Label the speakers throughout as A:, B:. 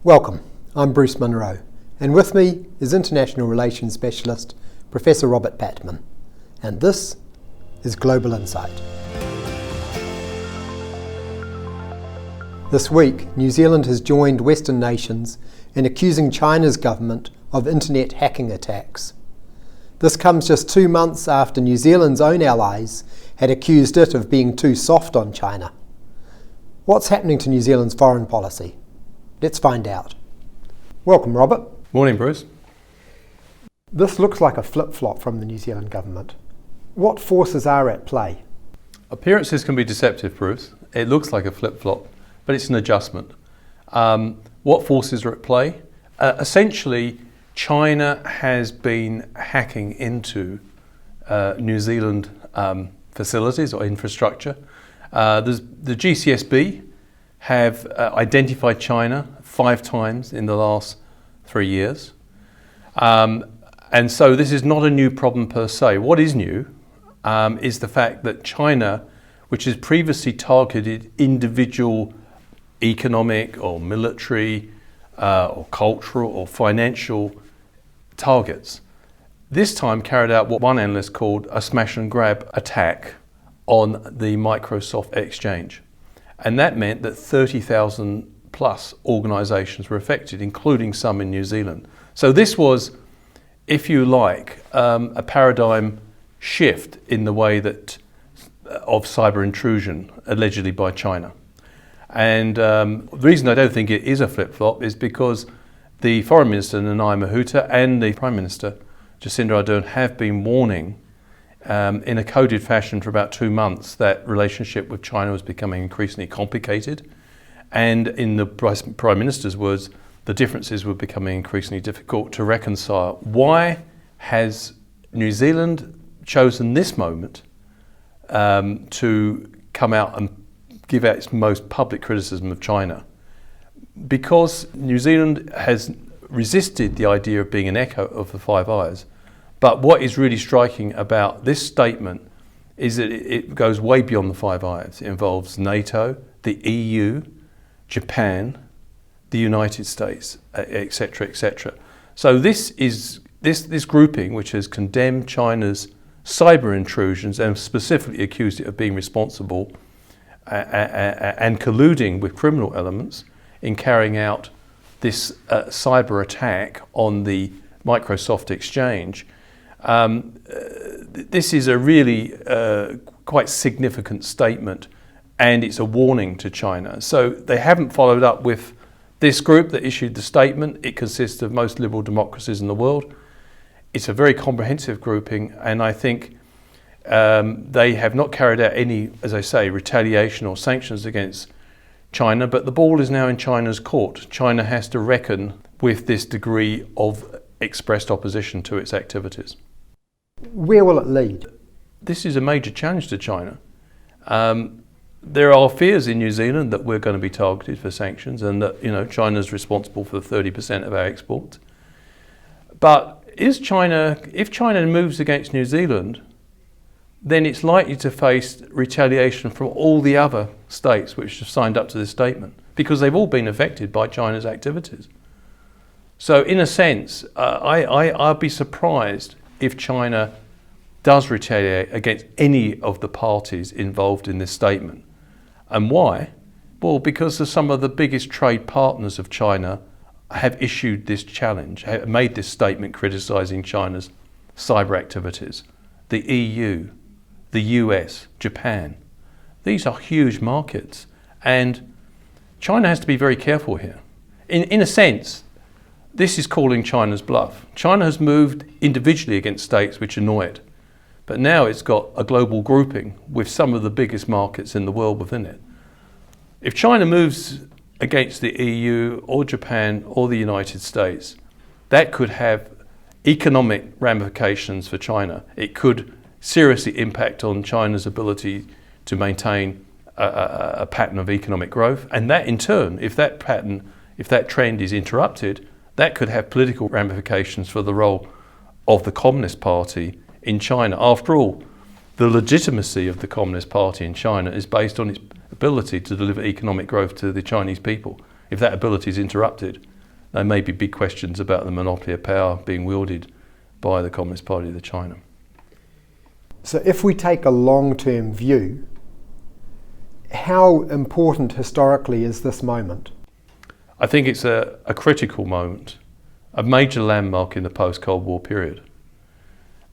A: Welcome, I'm Bruce Munro, and with me is International Relations Specialist Professor Robert Patman, and this is Global Insight. This week, New Zealand has joined Western nations in accusing China's government of internet hacking attacks. This comes just 2 months after New Zealand's own allies had accused it of being too soft on China. What's happening to New Zealand's foreign policy? Let's find out. Welcome, Robert.
B: Morning, Bruce.
A: This looks like a flip-flop from the New Zealand government. What forces are at play?
B: Appearances can be deceptive, Bruce. It looks like a flip-flop, but it's an adjustment. What forces are at play? Essentially, China has been hacking into New Zealand facilities or infrastructure. The GCSB have identified China 5 times in the last 3 years. And so this is not a new problem per se. What is new is the fact that China, which has previously targeted individual economic or military or cultural or financial targets, this time carried out what one analyst called a smash and grab attack on the Microsoft exchange. And that meant that 30,000 plus organisations were affected, including some in New Zealand. So this was, if you like, a paradigm shift in the way that of cyber intrusion allegedly by China. And the reason I don't think it is a flip-flop is because the Foreign Minister Nanaia Mahuta and the Prime Minister Jacinda Ardern have been warning in a coded fashion for about 2 months that relationship with China was becoming increasingly complicated. And in the Prime Minister's words, the differences were becoming increasingly difficult to reconcile. Why has New Zealand chosen this moment to come out and give out its most public criticism of China? Because New Zealand has resisted the idea of being an echo of the Five Eyes. But what is really striking about this statement is that it goes way beyond the Five Eyes. It involves NATO, the EU, Japan, the United States, etc., etc. So this grouping, which has condemned China's cyber intrusions and specifically accused it of being responsible and colluding with criminal elements in carrying out this cyber attack on the Microsoft exchange. This is a really quite significant statement, and it's a warning to China. So they haven't followed up with this group that issued the statement. It consists of most liberal democracies in the world. It's a very comprehensive grouping, and I think they have not carried out any, as I say, retaliation or sanctions against China, but the ball is now in China's court. China has to reckon with this degree of expressed opposition to its activities.
A: Where will it lead?
B: This is a major challenge to China. There are fears in New Zealand that we're going to be targeted for sanctions and that China's responsible for 30% of our exports. But if China moves against New Zealand, then it's likely to face retaliation from all the other states which have signed up to this statement, because they've all been affected by China's activities. So in a sense, I'd be surprised if China does retaliate against any of the parties involved in this statement. And why? Well, because some of the biggest trade partners of China have issued this challenge, have made this statement criticising China's cyber activities. The EU, the US, Japan. These are huge markets, and China has to be very careful here. In a sense, this is calling China's bluff. China has moved individually against states which annoy it, but now it's got a global grouping with some of the biggest markets in the world within it. If China moves against the EU or Japan or the United States, that could have economic ramifications for China. It could seriously impact on China's ability to maintain a pattern of economic growth, and that in turn, if that trend is interrupted, that could have political ramifications for the role of the Communist Party in China. After all, the legitimacy of the Communist Party in China is based on its ability to deliver economic growth to the Chinese people. If that ability is interrupted, there may be big questions about the monopoly of power being wielded by the Communist Party of China.
A: So if we take a long-term view, how important historically is this moment?
B: I think it's a critical moment, a major landmark in the post-Cold War period.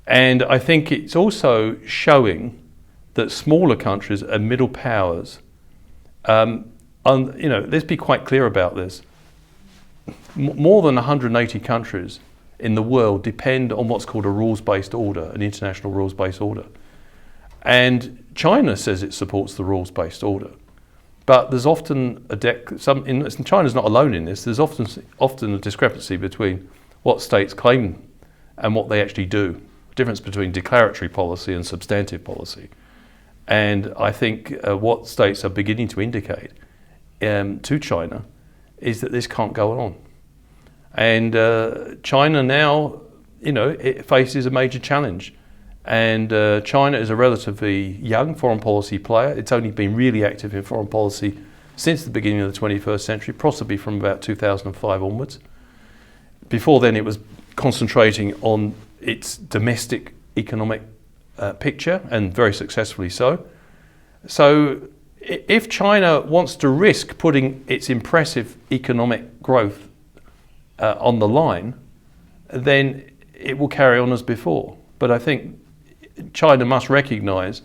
B: And I think it's also showing that smaller countries and middle powers, let's be quite clear about this. More than 180 countries in the world depend on what's called a rules-based order, an international rules-based order. And China says it supports the rules-based order. But there's often China's not alone in this, there's often a discrepancy between what states claim and what they actually do. Difference between declaratory policy and substantive policy. And I think what states are beginning to indicate to China is that this can't go on. And China now, it faces a major challenge. And China is a relatively young foreign policy player. It's only been really active in foreign policy since the beginning of the 21st century, possibly from about 2005 onwards. Before then, it was concentrating on its domestic economic picture, and very successfully so. So if China wants to risk putting its impressive economic growth on the line, then it will carry on as before. But I think China must recognise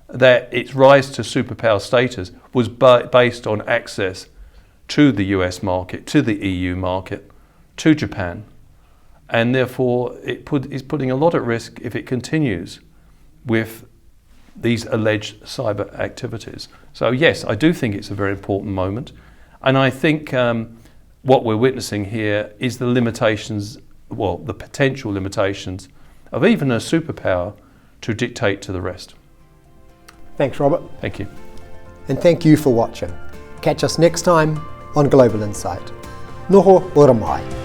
B: that its rise to superpower status was based on access to the US market, to the EU market, to Japan. And therefore, is putting a lot at risk if it continues with these alleged cyber activities. So yes, I do think it's a very important moment. And I think what we're witnessing here is the limitations, the potential limitations of even a superpower to dictate to the rest.
A: Thanks, Robert.
B: Thank you.
A: And thank you for watching. Catch us next time on Global Insight. Noho ora mai.